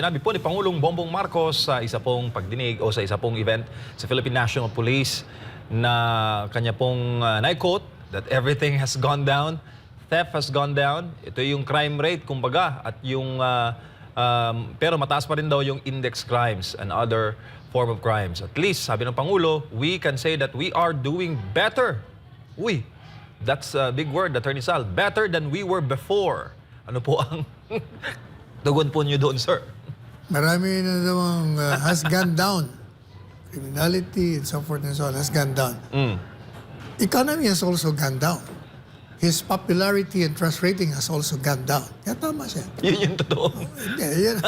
Sinabi po ni Pangulong Bongbong Marcos sa isa pong pagdinig o sa isa pong event sa Philippine National Police na kanya pong na-quote that everything has gone down, theft has gone down. Ito yung crime rate, kumbaga, at yung pero mataas pa rin daw yung index crimes and other form of crimes. At least, sabi ng Pangulo, we can say that we are doing better. Uy, that's a big word, Attorney Sal. Better than we were before. Ano po ang tugon po niyo doon, sir? Marami na namang has gone down. Criminality and so forth and so on has gone down. Economy has also gone down. His popularity and trust rating has also gone down. Kaya tama siya. Yun yung totoo. Hindi, yun.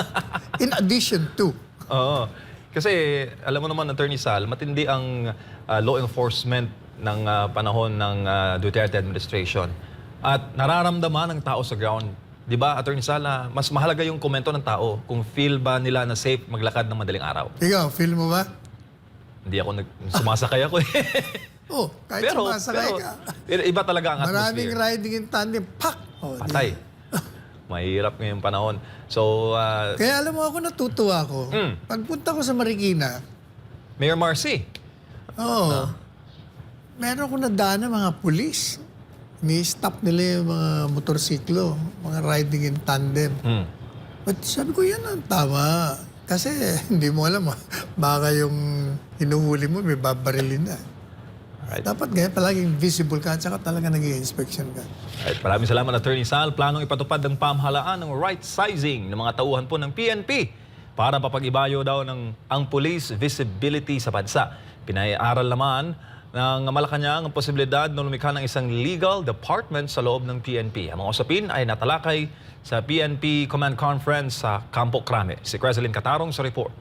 In addition to. Oo. Kasi alam mo naman, Attorney Sal, matindi ang law enforcement ng panahon ng Duterte administration. At nararamdaman ng tao sa ground. Di ba, Attorney Sal, mas mahalaga yung komento ng tao kung feel ba nila na safe maglakad ng madaling araw. Ikaw, feel mo ba? Hindi ako sumasakay ako eh. Oh, kahit sumasakay ka. Iba talaga ang atmosphere. Maraming riding in tandem, pak! Oh, patay. Mahirap ngayong panahon. So, kaya alam mo ako, natutuwa ako. Pagpunta ko sa Marikina, Mayor Marcy. meron ko nadaan ng mga pulis. Ni-stop nila yung mga motorsiklo, mga riding in tandem. But sabi ko, yan ang tama. Kasi hindi mo alam, baka yung hinuhuli mo, may babarilin na. Right. Dapat ganyan, palaging visible ka at saka talaga nag-i-inspection ka. Right. Maraming salamat, Attorney Sal. Planong ipatupad ng pamahalaan ng right sizing ng mga tauhan po ng PNP para papag-ibayo daw ang police visibility sa bansa. Pinay-aral naman ng Malacanang ang posibilidad na lumikha ng isang legal department sa loob ng PNP. Ang mga usapin ay natalakay sa PNP Command Conference sa Campo Crame. Si Creselyn Catarong sa report.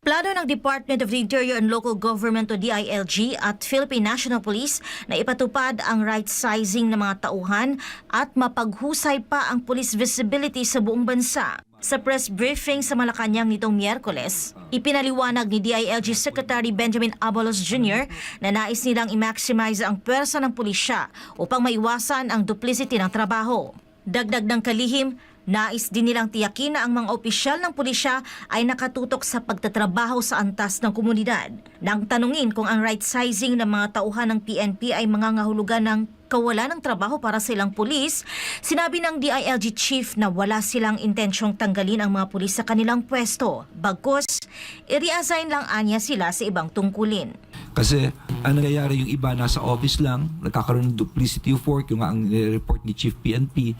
Plano ng Department of the Interior and Local Government o DILG at Philippine National Police na ipatupad ang right sizing ng mga tauhan at mapaghusay pa ang police visibility sa buong bansa. Sa press briefing sa Malacanang nitong Miyerkules, ipinaliwanag ni DILG Secretary Benjamin Abalos Jr. na nais nilang i-maximize ang pwersa ng pulisya upang maiwasan ang duplicity ng trabaho. Dagdag ng kalihim, nais din nilang tiyakin na ang mga opisyal ng pulisya ay nakatutok sa pagtatrabaho sa antas ng komunidad. Nang tanungin kung ang right sizing ng mga tauhan ng PNP ay mangangahulugan ng kawalan ng trabaho para sa ilang pulis, sinabi ng DILG chief na wala silang intensyong tanggalin ang mga pulis sa kanilang pwesto. Bagkus, i-reassign lang anya sila sa ibang tungkulin. Kasi ang nangyayari yung iba nasa office lang, nagkakaroon ng duplicity of work, yung ang report ni Chief PNP.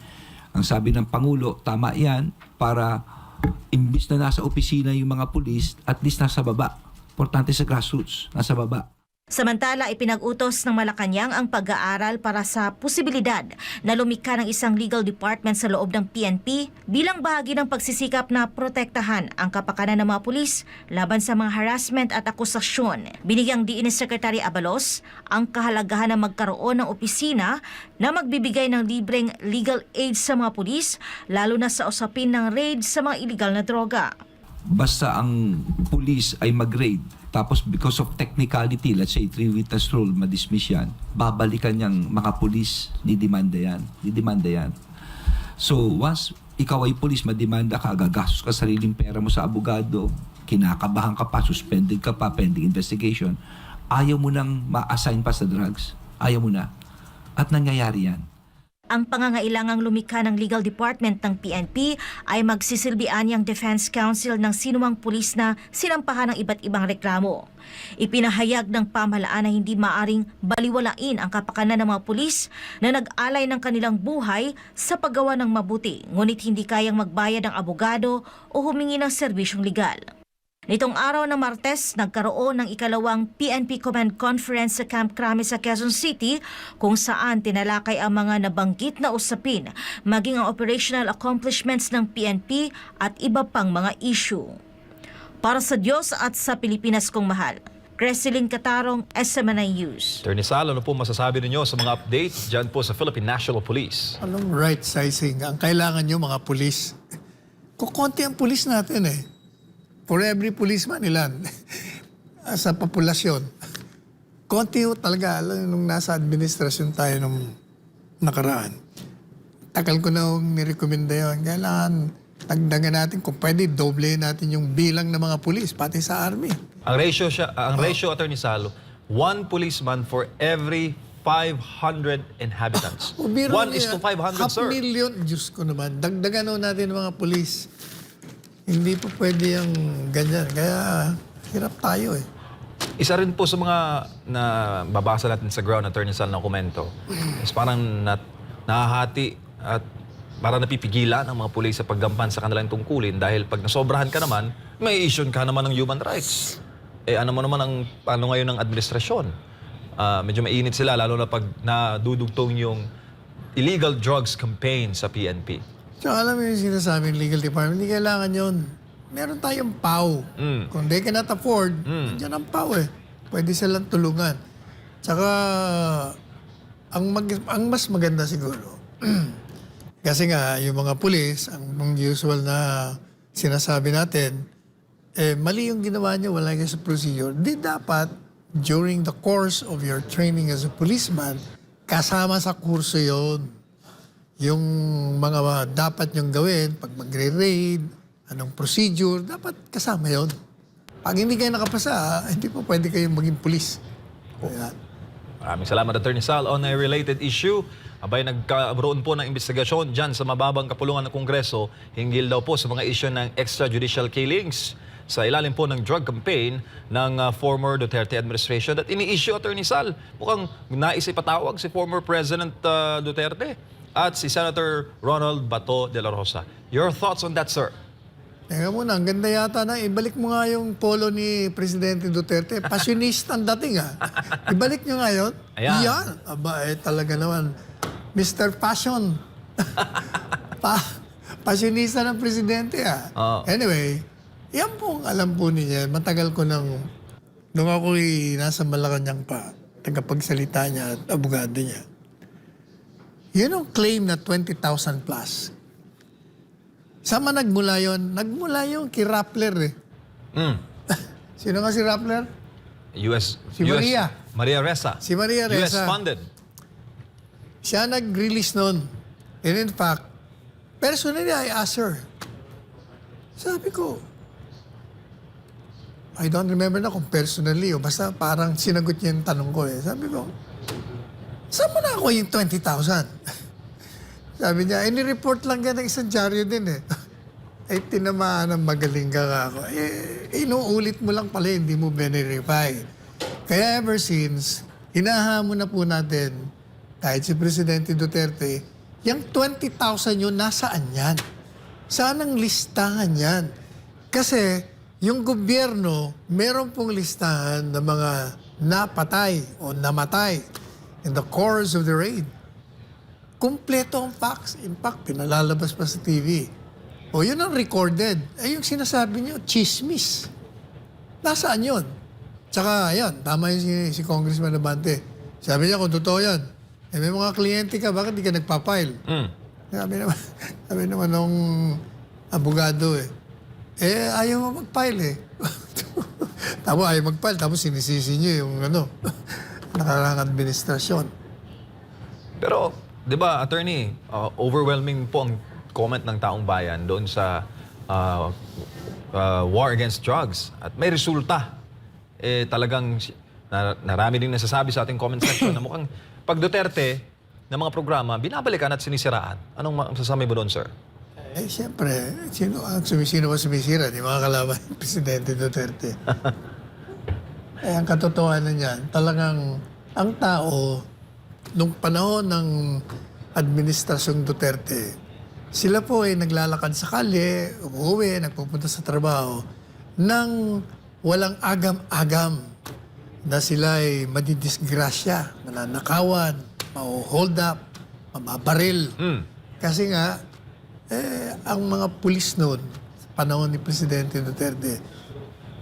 Ang sabi ng Pangulo, tama yan, para imbis na nasa opisina yung mga pulis, at least nasa baba. Importante sa grassroots, nasa baba. Samantala, ipinag-utos ng Malacanang ang pag-aaral para sa posibilidad na lumikha ng isang legal department sa loob ng PNP bilang bahagi ng pagsisikap na protektahan ang kapakanan ng mga pulis laban sa mga harassment at akusasyon. Binigyang diin ni Secretary Abalos ang kahalagahan na magkaroon ng opisina na magbibigay ng libreng legal aid sa mga pulis, lalo na sa usapin ng raid sa mga illegal na droga. Basta ang pulis ay mag-raid, tapos because of technicality, let's say 3-witness rule, madismiss yan, babalikan niyang mga pulis, didemanda yan. So once ikaw ay pulis, mademanda ka, gagastos ka sariling pera mo sa abogado, kinakabahan ka pa, suspended ka pa, pending investigation, ayaw mo nang ma-assign pa sa drugs. Ayaw mo na. At nangyayari yan. Ang pangangailangang lumikha ng legal department ng PNP ay magsisilbian niyang defense counsel ng sinumang pulis na sinampahan ng iba't ibang reklamo. Ipinahayag ng pamahalaan na hindi maaring baliwalain ang kapakanan ng mga pulis na nag-alay ng kanilang buhay sa paggawa ng mabuti, ngunit hindi kayang magbayad ng abogado o humingi ng serbisyong legal. Nitong araw ng Martes, nagkaroon ng ikalawang PNP Command Conference sa Camp Crame sa Quezon City kung saan tinalakay ang mga nabanggit na usapin, maging ang operational accomplishments ng PNP at iba pang mga issue. Para sa Diyos at sa Pilipinas kong mahal, Creselyn Catarong, SMNI News. Attorney Sal, ano po masasabi ninyo sa mga updates dyan po sa Philippine National Police? Anong right sizing? Ang kailangan nyo mga pulis. Kukunti ang pulis natin eh. For every policeman, ilan? Sa populasyon. Konti ho talaga, nung nasa administrasyon tayo nung nakaraan. Takal ko na nirekomenda yun. Kailangan dagdagan natin kung pwede, doble natin yung bilang ng mga pulis, pati sa army. Ang ratio, Attorney Sal, 1 policeman for every 500 inhabitants. 1 is to 500, sir. 500,000, Diyos ko naman. Dagdagan ho natin ng mga pulis. Hindi po pwede yung ganyan. Kaya hirap tayo eh. Isa rin po sa mga na babasa natin sa ground, Attorney Sal, na komento, is parang nahahati at parang napipigilan ang mga pulis sa paggampan sa kanilang tungkulin dahil pag nasobrahan ka naman, may issue ka naman ng human rights. Ano mo naman ano ngayon ng administrasyon? Medyo mainit sila, lalo na pag nadudugtong yung illegal drugs campaign sa PNP. So alam mo yung sinasabing legal department, hindi kailangan yun. Meron tayong PAW. Kung they cannot afford, nandiyan ang PAW eh. Pwede silang tulungan. Tsaka, ang mas maganda siguro, kasi nga, yung mga pulis, ang usual na sinasabi natin, mali yung ginawa niyo, wala kayo sa procedure. Di dapat, during the course of your training as a policeman, kasama sa kurso yon. Yung mga dapat niyong gawin, pag magre-raid, anong procedure, dapat kasama yon. Pag hindi kayo nakapasa, hindi po pwede kayong maging pulis. Kaya, Maraming salamat, Attorney Sal. On a related issue, abay nagkaroon po ng investigasyon dyan sa mababang kapulungan ng Kongreso hinggil daw po sa mga issue ng extrajudicial killings sa ilalim po ng drug campaign ng former Duterte administration at ini-issue, Attorney Sal. Mukhang nais ipatawag si former President Duterte at si Senator Ronald Bato de la Rosa. Your thoughts on that, sir? teka muna, ang ganda yata na, ibalik mo nga yung polo ni Presidente Duterte. Passionista ang dating Ibalik nyo nga yun. Ayan. Yan. Aba, talaga naman. Mr. Passion. Passionista ng Presidente Oo. Anyway, yan po ang alam po niya. Matagal ko nung ako'y nasa Malacanang pa, tagapagsalita niya at abogado niya. Yun ang claim na 20,000 plus. Sama nagmula yun? Nagmula yung kay Rappler Sino nga si Rappler? Si Maria. Maria Ressa. Si Maria Ressa. US funded. Siya nag-release nun. And in fact, personally, I asked her. Sabi ko, I don't remember na kung personally o basta parang sinagot niya yung tanong ko Sabi ko, saan mo na ako yung 20,000? Sabi niya, ni-report lang yan ng isang dyaryo din Ay, tinamaan ng magaling ka ako. Inuulit mo lang pala, hindi mo verify. Kaya ever since, hinahamon na po natin, kahit si Presidente Duterte, yung 20,000 yun, nasaan yan? Saan ang listahan yan? Kasi, yung gobyerno, meron pong listahan ng mga napatay o namatay in the course of the raid. Kumpleto ang facts. In fact, pinalalabas pa sa TV. O yun ang recorded. Yung sinasabi niyo, chismis. Nasaan yun? Tsaka, ayan, tama yun si Congressman Abante. Sabi niya, kung totoo yan, may mga kliyente ka, bakit di ka nagpapile? Sabi naman nung abogado ayaw mo mag-file Tapos ayaw mag-file, tapos sinisisi niyo yung nakarang administrasyon. Pero, di ba, Attorney, overwhelming po ang comment ng taong bayan doon sa war against drugs. At may resulta. Talagang narami din nasasabi sa ating comment section na mukhang pag Duterte na mga programa, binabalikan at sinisiraan. Anong masasabi mo doon, sir? Siyempre, sino ba sumisira? Di mga kalaban ng Presidente Duterte. Ang katotohanan niyan, talagang ang tao, nung panahon ng administrasyong Duterte, sila po ay naglalakad sa kalye, umuwi, nagpupunta sa trabaho, nang walang agam-agam na sila ay madidisgrasya, mananakawan, ma-hold up, mababaril. Kasi nga, ang mga pulis noon, sa panahon ni Presidente Duterte,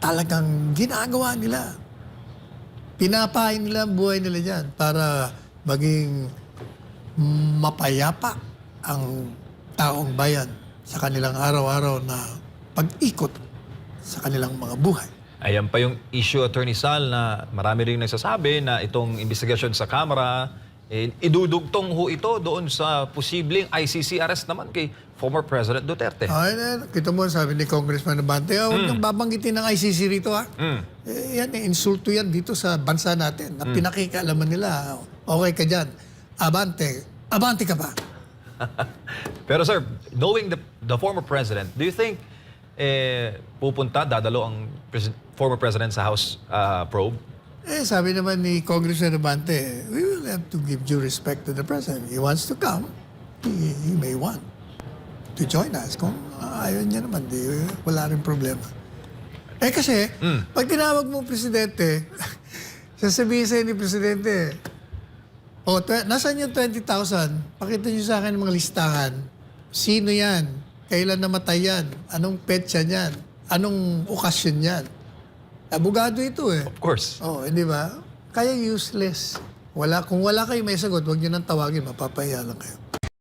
talagang ginagawa nila. Pinapain nila ang buhay nila dyan para maging mapayapa ang taong bayan sa kanilang araw-araw na pag-ikot sa kanilang mga buhay. Ayan pa yung issue, Attorney Sal, na marami rin nagsasabi na itong investigasyon sa Kamara idudugtong ho ito doon sa posibleng ICC arrest naman kay former President Duterte. Kita mo, sabi ni Congressman Abante, huwag nang babanggitin ng ICC rito, ha? Yan, insulto yan dito sa bansa natin, na pinakikalaman nila. Okay ka dyan. Abante ka pa. Pero sir, knowing the former president, do you think dadalo ang former president sa House probe? Sabi naman ni Congressman Abante, we will have to give due respect to the President. He wants to come. He may want to join us. Kung ayaw niya naman, wala rin problema. Kasi, pag tinawag mo Presidente, sasabihin sa'yo ni Presidente, nasaan yung 20,000? Pakita niyo sa akin mga listahan. Sino yan? Kailan namatay yan? Anong petsa niyan? Anong okasyon yan? Abogado ito Of course. Hindi ba? Kaya useless. Kung wala kayo may sagot, huwag niyo nang tawagin, mapapahiya lang kayo.